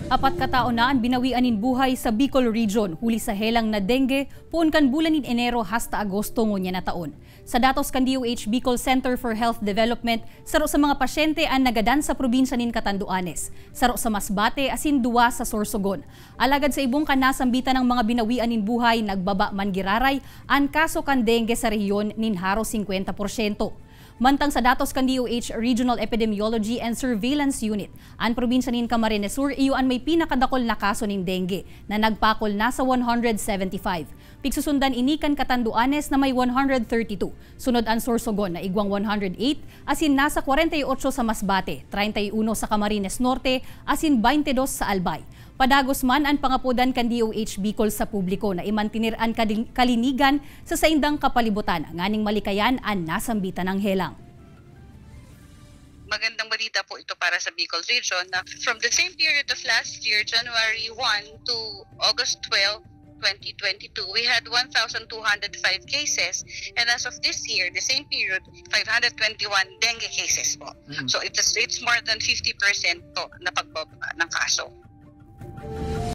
Apat ka tao na ang binawianin buhay sa Bicol Region huli sa helang na dengue puon kan bulan nin Enero hasta Agosto ngunya na taon. Sa datos kan DOH Bicol Center for Health Development, saro sa mga pasyente ang nagadan sa probinsya nin Catanduanes, saro sa Masbate asin duwa sa Sorsogon. Alagad sa ibong kanasambitan ng mga binawianin buhay, nagbaba man giraray ang kaso kan dengue sa rehiyon nin haro 50%. Mantang sa datos kan DOH Regional Epidemiology and Surveillance Unit, ang probinsya nin Camarines Sur iyon may pinakadakol na kaso ning dengue na nagpakol na sa 175. Pigsusundan inikan Catanduanes na may 132, sunod ang Sorsogon na igwang 108, asin nasa 48 sa Masbate, 31 sa Camarines Norte, asin 22 sa Albay. Padagos man ang pangapudan kan DOH Bicol sa publiko na imantinir ang kalinigan sa saindang kapalibutan, nganing malikayan ang nasambitan ng helang. Magandang balita po ito para sa Bicol Region na from the same period of last year, January 1 to August 12, 2022, we had 1,205 cases, and as of this year, the same period, 521 dengue cases po. So it's more than 50% po na pagbaba ng kaso.